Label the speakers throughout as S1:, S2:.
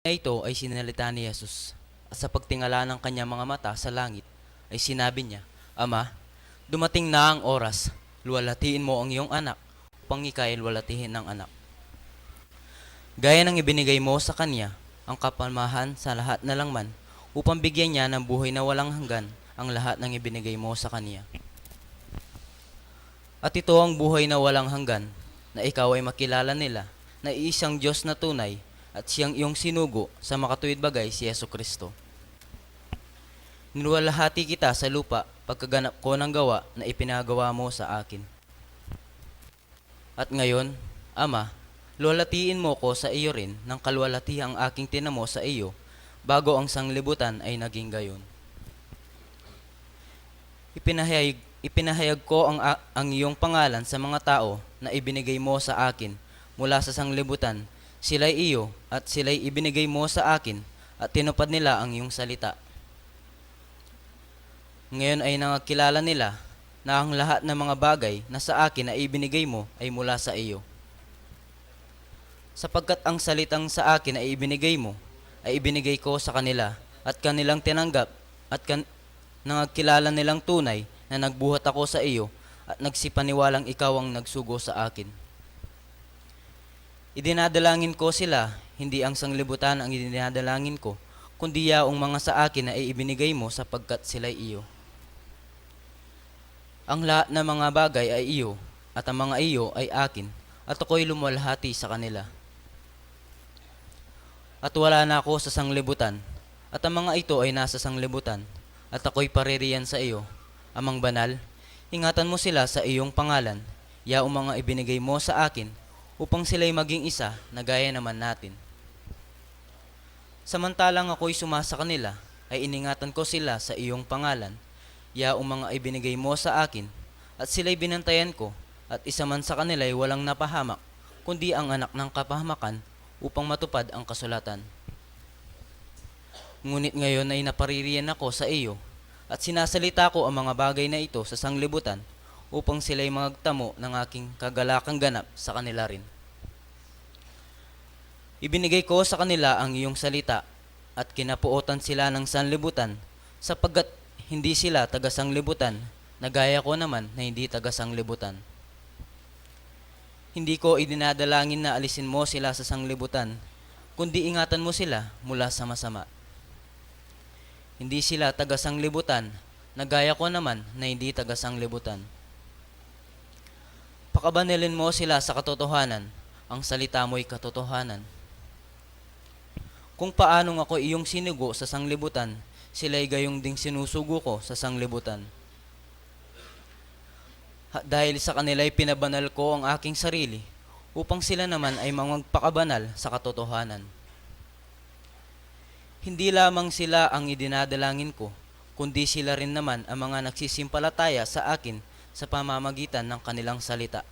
S1: Ito ay sinalita ni Jesus. At sa pagtingala ng kanyang mga mata sa langit, ay sinabi niya, Ama, dumating na ang oras, luwalhatiin mo ang iyong anak, upang ika'y luwalhatihin ng anak. Gaya ng ibinigay mo sa kanya, ang kapamahan sa lahat na langman, upang bigyan niya ng buhay na walang hanggan ang lahat ng ibinigay mo sa kanya. At ito ang buhay na walang hanggan, na ikaw ay makilala nila, na iisang Diyos na tunay, at siyang iyong sinugo sa makatuwid bagay si Yesu Kristo. Niluwalhati kita sa lupa pagkaganap ko ng gawa na ipinagawa mo sa akin. At ngayon, Ama, luwalhatiin mo ko sa iyo rin ng kaluwalhatihang aking tinamo sa iyo bago ang sanglibutan ay naging gayon. Ipinahayag ko ang iyong pangalan sa mga tao na ibinigay mo sa akin mula sa sanglibutan. Sila'y iyo at sila'y ibinigay mo sa akin at tinupad nila ang iyong salita. Ngayon ay nangakilala nila na ang lahat ng mga bagay na sa akin na ibinigay mo ay mula sa iyo. Sapagkat ang salitang sa akin ay ibinigay mo, ay ibinigay ko sa kanila at kanilang tinanggap at nangakilala nilang tunay na nagbuhat ako sa iyo at nagsipaniwalang ikaw ang nagsugo sa akin. Idinadalangin ko sila, hindi ang sanglibutan ang idinadalangin ko, kundi yaong mga sa akin na ibinigay mo sapagkat sila'y iyo. Ang lahat ng mga bagay ay iyo, at ang mga iyo ay akin, at ako'y lumalhati sa kanila. At wala na ako sa sanglibutan, at ang mga ito ay nasa sanglibutan, at ako'y paririyan sa iyo. Amang banal, ingatan mo sila sa iyong pangalan, yaong mga ibinigay mo sa akin, upang sila'y maging isa na gaya naman natin. Samantalang ako'y sumasa kanila, ay iningatan ko sila sa iyong pangalan, yaong mga ibinigay mo sa akin, at sila'y binantayan ko, at isa man sa kanila'y walang napahamak, kundi ang anak ng kapahamakan, upang matupad ang kasulatan. Ngunit ngayon ay napaririyan ako sa iyo, at sinasalita ko ang mga bagay na ito sa sanglibutan, upang sila'y magtamo ng aking kagalakang ganap sa kanila rin. Ibinigay ko sa kanila ang iyong salita at kinapuotan sila ng sanlibutan sapagkat hindi sila taga-sanglibutan na gaya ko naman na hindi taga-sanglibutan. Hindi ko idinadalangin na alisin mo sila sa sanglibutan, kundi ingatan mo sila mula sa masama. Hindi sila taga-sanglibutan na gaya ko naman na hindi taga-sanglibutan. Pakabanilin mo sila sa katotohanan, ang salita mo'y katotohanan. Kung paanong ako iyong sinugo sa sanglibutan, sila'y gayong ding sinusugo ko sa sanglibutan. Dahil sa kanila'y pinabanal ko ang aking sarili, upang sila naman ay magpakabanal sa katotohanan. Hindi lamang sila ang idinadalangin ko, kundi sila rin naman ang mga nagsisimpalataya sa akin sa pamamagitan ng kanilang salita.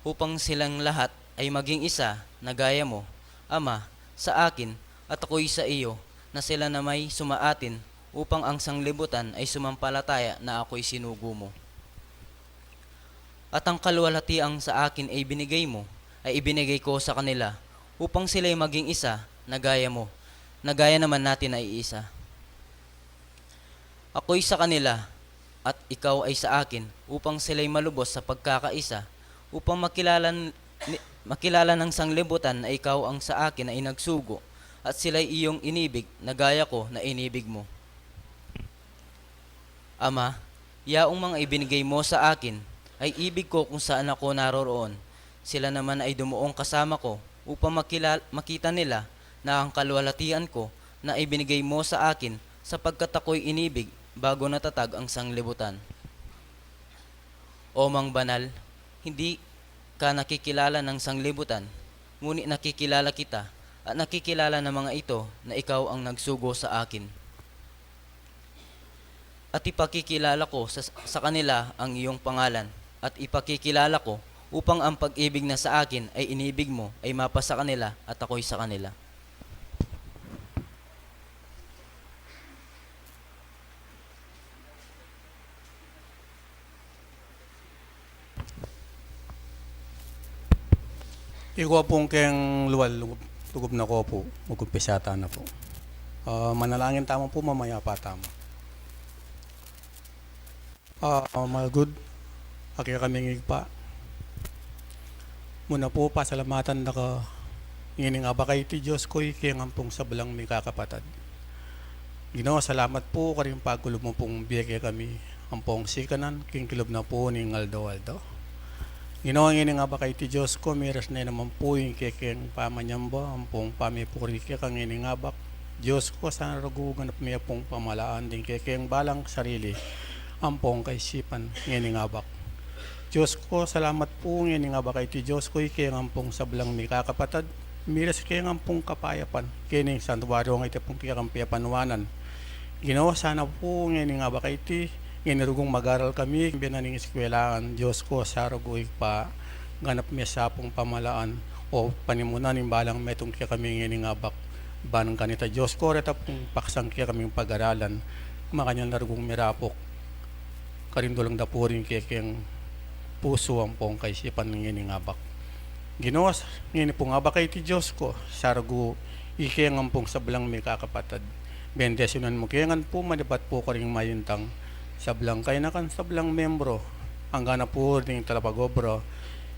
S1: Upang silang lahat ay maging isa na gaya mo, Ama, sa akin at ako'y sa iyo, na sila na may sumaatin upang ang sanglibutan ay sumampalataya na ako'y sinugo mo. At ang kaluwalhatiang sa akin ay binigay mo, ay ibinigay ko sa kanila, upang sila'y maging isa na gaya mo, na gaya naman natin ay isa. Ako'y sa kanila, at ikaw ay sa akin, upang sila'y malubos sa pagkakaisa, upang makilala ng sanglibutan na ikaw ang sa akin ay nagsugo, at sila'y iyong inibig na gaya ko na inibig mo. Ama, yaong mga ibinigay mo sa akin, ay ibig ko kung saan ako naroroon. Sila naman ay dumuong kasama ko, upang makita nila na ang kaluwalhatian ko na ibinigay mo sa akin, sapagkat ako'y inibig bago natatag ang sanglibutan. O Mang Banal, hindi ka nakikilala ng sanglibutan, ngunit nakikilala kita at nakikilala ng mga ito na ikaw ang nagsugo sa akin. At ipakikilala ko sa kanila ang iyong pangalan at ipakikilala ko upang ang pag-ibig na sa akin ay inibig mo ay mapa sa kanila at ako'y sa kanila.
S2: Ikuha pong keng luwal Tugob na ko po, magkumpisata na po. Manalangin tamo po mamaya pa tamo. Mga good, aki kami pa. Muna po pasalamatan na ka ngining abakay ti Diyos ko ikiyang ampong sabalang may kakapatad. Ginoo, salamat po karing pagulo mo pong biyake kami ampong sikanan, king kilob na po ni Aldo. Ginoo, ngining abakay ti Diyos ko, miras na naman po yung kekeng pamanyamba, ampong pamipuri kang ngining abak. Diyos ko, sana ragugan at may pong pamalaan din kekeng balang sarili, ampong kaisipan ngining abak. Diyos ko, salamat po ngining abakay ti Diyos ko, ikiyang ampong sablang may kakapatad. Miras kayang ampong kapayapan, kining santuwaryo ng iti pong kakampiyapanwanan. Ginoo, sana po ngining abakay ti, nginirugong mag-aral kami, binaning eskwelaan. Diyos ko, saragoy pa, ganap may sapong pamalaan, o panimunan ng balang metong kaya kami ngining abak. Banang kanita, Diyos ko, reta pong paksang kaya kaming pag-aralan, makanyang narugong mirapok, karindulang dapurin kaya kayang puso ang pong kaisipan ng ngining abak. Ginoo, ngini pong abakay ti Diyos ko, sarago ikiyang ampong sablang may kakapatad. Bendesyonan mo kayangan po, malipat po ka rin mayuntang sablang kay nakan sablang membro, ang gana po rin talapagobro,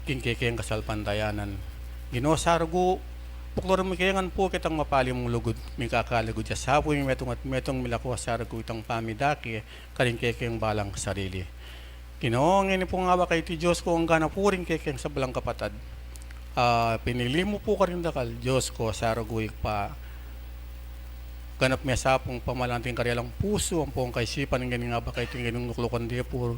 S2: kinkikiyang kasalpantayanan. Ginoo, sarago, puklor mo kayangan po kitang mapali mong lugod, may kakalagod siya sapo yung metong at metong milako sarago itang pamidaki, karinkikiyang balang sarili. Ginoo, ngini pong abakay ti Diyos ko, ang gana po rin kikiyang sablang kapatad. Pinili mo po ka rin dakal, Diyos ko, saraguik pa ganap may sapong pamalanting karyalang puso ang pong kaisipan ng ganing abakay ito ganung nuklukan di po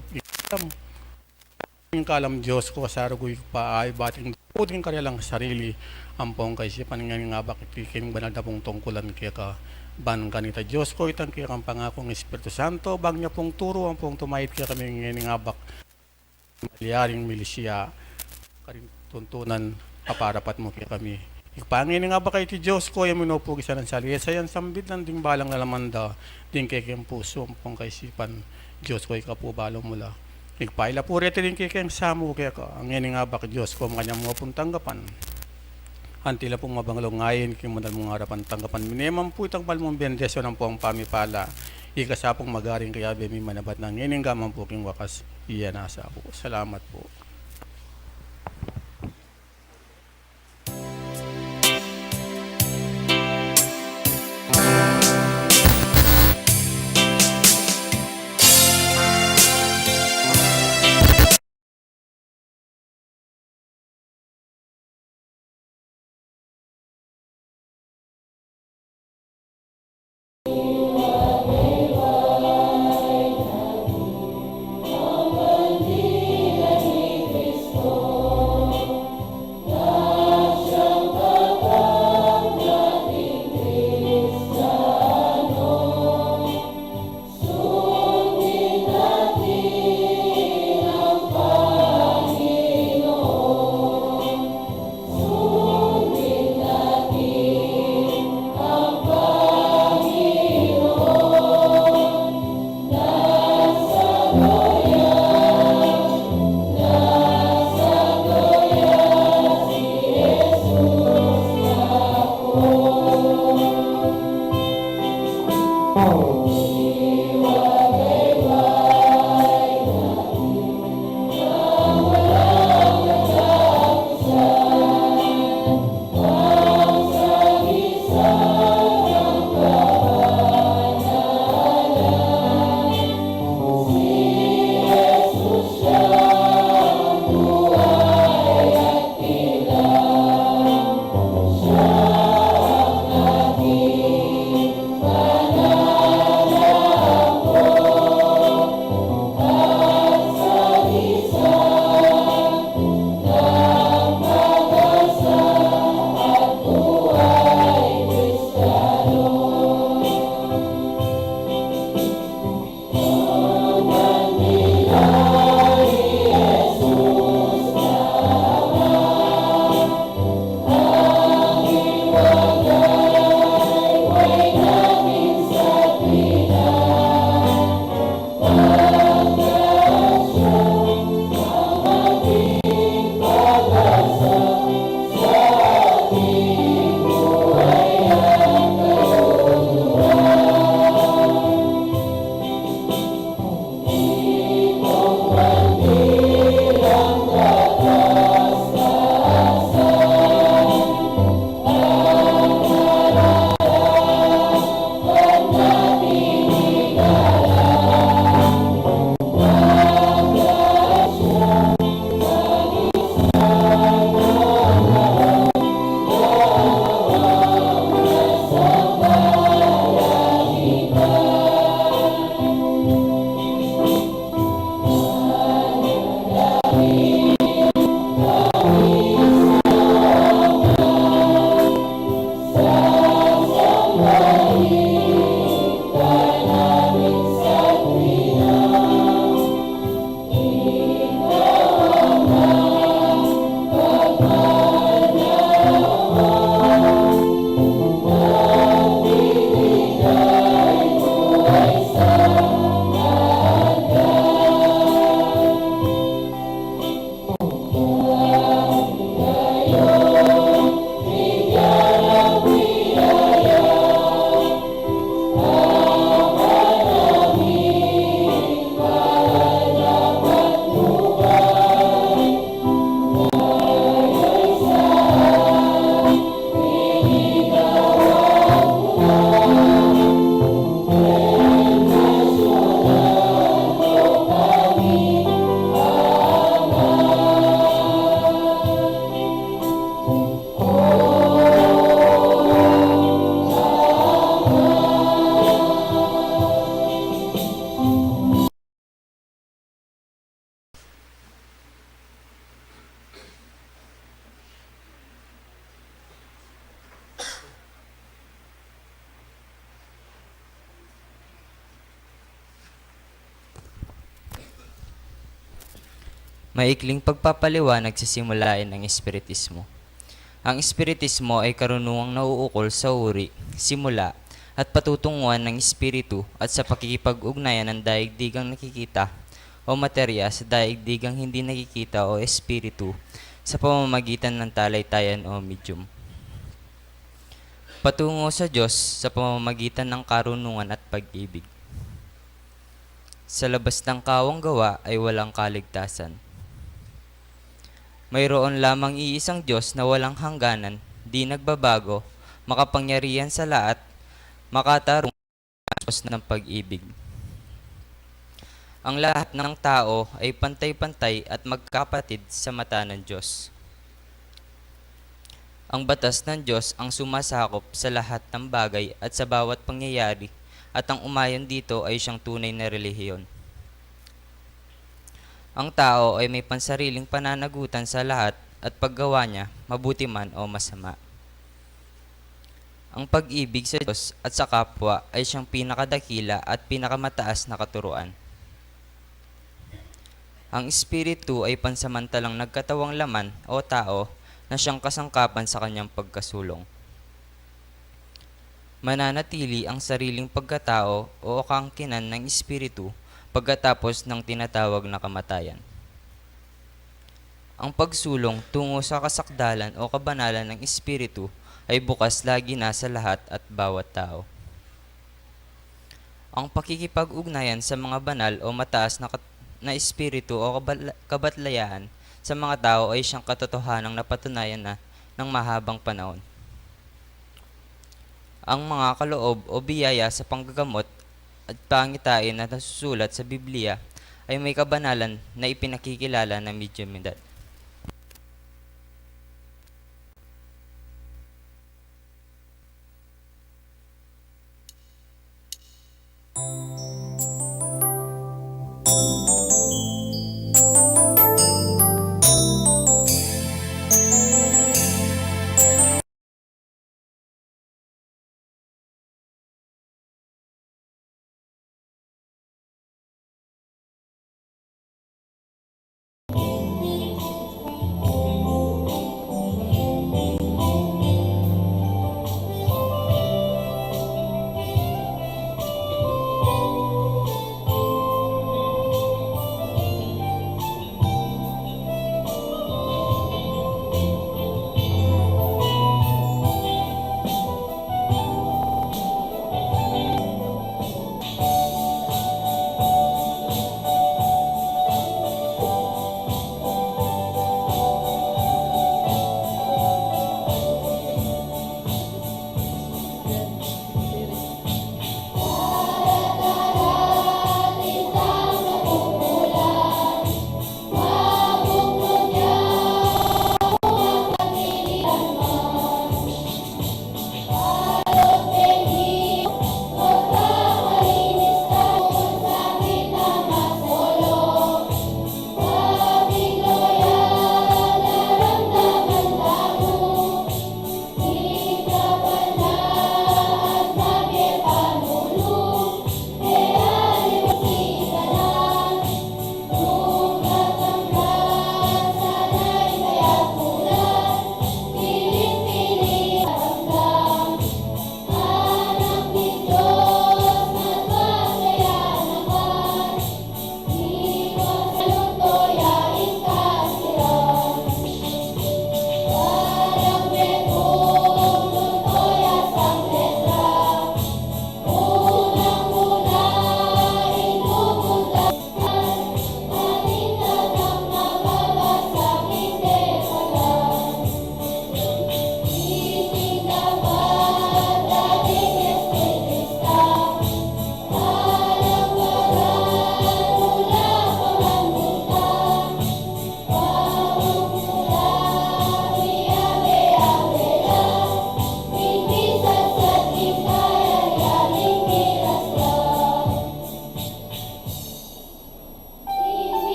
S2: yung kalam Diyos ko, saraguik pa ay bating puting karyalang sarili ang pong kaisipan ng ganing abakay ito kining banal na pong tungkulan kaya ka ban kanita Diyos ko, itang kaya kang pangakong Espiritu Santo, bag niya pong turo ang pong tumahit kaya kami ng ganing abak maliaring milisya karin tuntunan kaparapat mo kaya kami. Ipangin nga ba kay ti Diyos ko, yung minupugi sa nansali. Sayan sambit lang ding balang nalamanda, din kayang puso, pong kaisipan. Diyos ko, ikapubalong mula. Ipayla po rete din kayang samu kaya ka. Ang nga ba kay Diyos ko, makanya mga pong tanggapan. Antila pong mabangalong ngayon, kimunal mong harapan tanggapan. Mineman po itang palmong bendesyo ng pong pamipala. Ikasapong magaring kaya bemi manabat ng ngining gamang po king wakas. Iyan nasa po. Salamat po.
S3: Maikling pagpapaliwanag sa simulain ng Espiritismo. Ang Espiritismo ay karunungang nauukol sa uri, simula, at patutunguhan ng Espiritu at sa pakikipag-ugnayan ng daigdigang nakikita o materya sa daigdigang hindi nakikita o Espiritu sa pamamagitan ng talaytayan o medium. Patungo sa Diyos sa pamamagitan ng karunungan at pag-ibig. Sa labas ng kawang gawa ay walang kaligtasan. Mayroon lamang iisang Diyos na walang hangganan, di nagbabago, makapangyarihan sa lahat, makatarung Diyos ng pag-ibig. Ang lahat ng tao ay pantay-pantay at magkapatid sa mata ng Diyos. Ang batas ng Diyos ang sumasakop sa lahat ng bagay at sa bawat pangyayari, at ang umayon dito ay siyang tunay na relihiyon. Ang tao ay may pansariling pananagutan sa lahat at paggawa niya, mabuti man o masama. Ang pag-ibig sa Diyos at sa kapwa ay siyang pinakadakila at pinakamataas na katuruan. Ang Espiritu ay pansamantalang nagkatawang laman o tao na siyang kasangkapan sa kanyang pagkasulong. Mananatili ang sariling pagkatao o kaangkinan ng Espiritu pagkatapos ng tinatawag na kamatayan. Ang pagsulong tungo sa kasakdalan o kabanalan ng Espiritu ay bukas lagi na sa lahat at bawat tao. Ang pakikipag-ugnayan sa mga banal o mataas na espiritu o kabatlayaan sa mga tao ay siyang katotohanang napatunayan na ng mahabang panahon. Ang mga kaloob o biyaya sa panggagamot at pangitain na nasusulat sa Biblia ay may kabanalan na ipinakikilala ng mediumidad.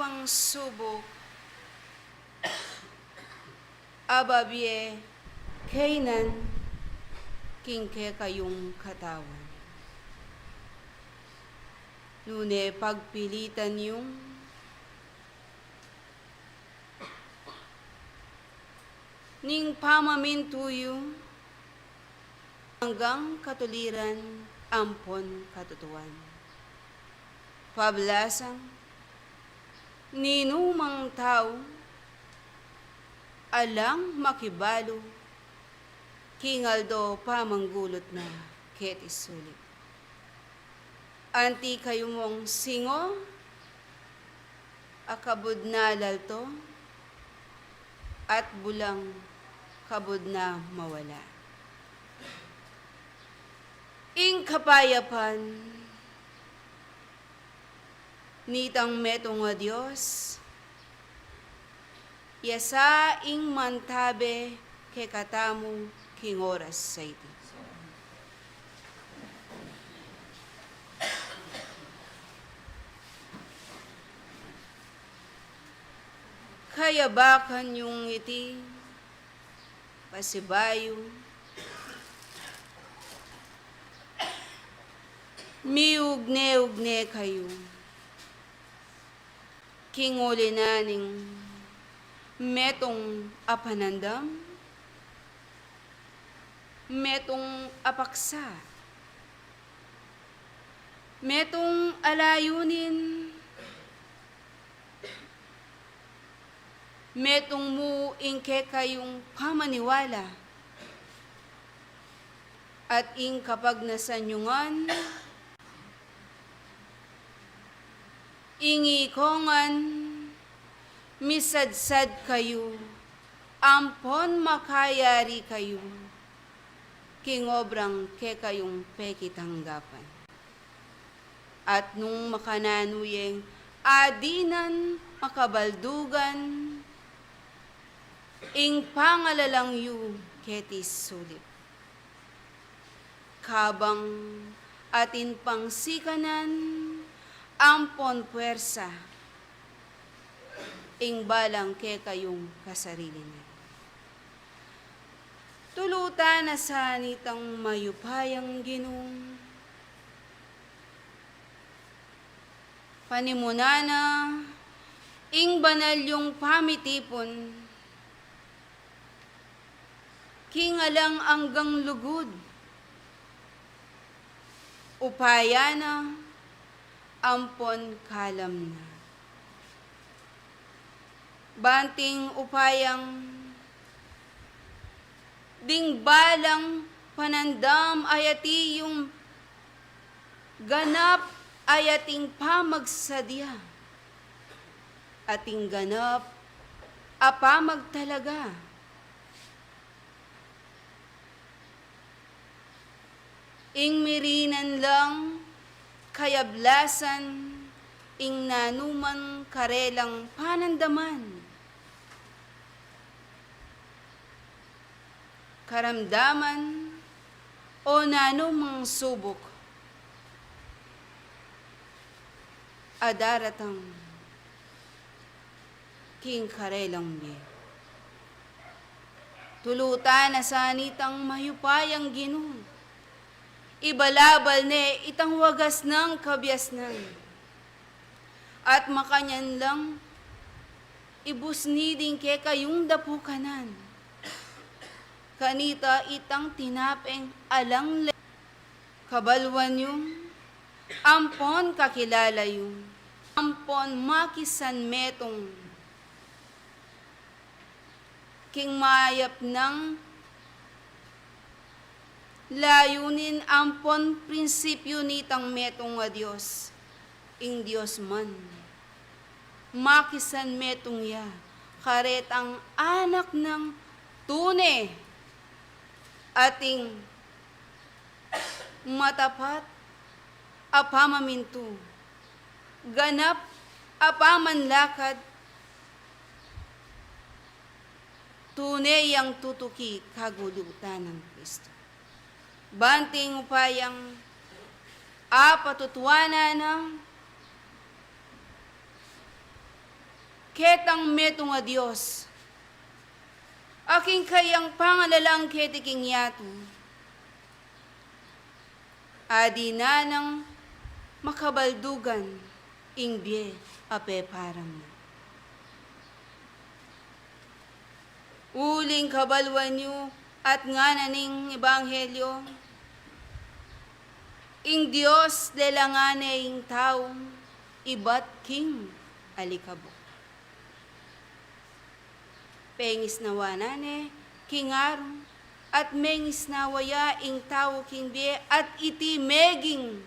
S4: pang subok, ababye, kainan, kingke kayong katawan. Nune pagpilitan yung ning pamamintuyo hanggang katuliran ampon katutuan. Pablasang ninumang tao alang makibalo kingaldo pamanggulot na ket isulit. Anti kayo mong singo akabud na lalto at bulang kabud na mawala. Ing kapayapan nitang metong nga Diyos, yasa ing mantabe ke katamu king oras sa iti. Kaya bakan yung iti, pasibayo, miugne-ugne kayo, kinguli na ning metong apanandam, metong apaksa, metong alayunin, metong mu ingke kayong pamaniwala, at ing kapag nasanyungan, ingikongan, misadsad kayo, ampon makayari kayo, kingobrang ke kayong pekitanggapan. At nung makananuyeng adinan makabaldugan, ing pangalalang yu ketis sulit. Kabang atin pangsikanan, ampon puwersa, ing balang ke kayong kasarili na. Tulutan na sanitang mayupayang ginong, panimunana, ing banal yung pamitipon, kingalang anggang lugod, upaya na, ampon kalam na. Banting upayang, ding balang panandam ayati yung ganap ayating pamagsadya, ating ganap apamagtalaga. Ing mirinan lang, kayablasan, ing nanuman karelang panandaman. Karamdaman o nanumang subok, adaratang king karelang mi. Tulutan na sanitang mayupayang ginoo, ibalabal ne itang wagas ng kabyasnan. At makanyan lang, ibusniding ke kayong dapukanan. Kanita itang tinapeng alang kabalwan yung, ampon kakilala yung, ampon makisan metong, king mayap ng layunin ampon prinsipyo nitang metong nga Diyos, ing Diyos man. Makisan metong ya, karetang anak ng tune, ating matapat, apamamintu, ganap, apamanlakad, tunay ang tutuki kagulutan ng Kristo. Banting upayang apatutuana ng ketang metong a Diyos. Aking kayang pangalalang ketiking yato. Adi na ng makabaldugan, ingbe ape parang mo. Uling kabalwan niyo at nga naning ebanghelyo, ing Diyos delangane ing taong ibat king alikabo. Pengis nawanane, kingarong, at mengis nawaya ing tao king be at iti meging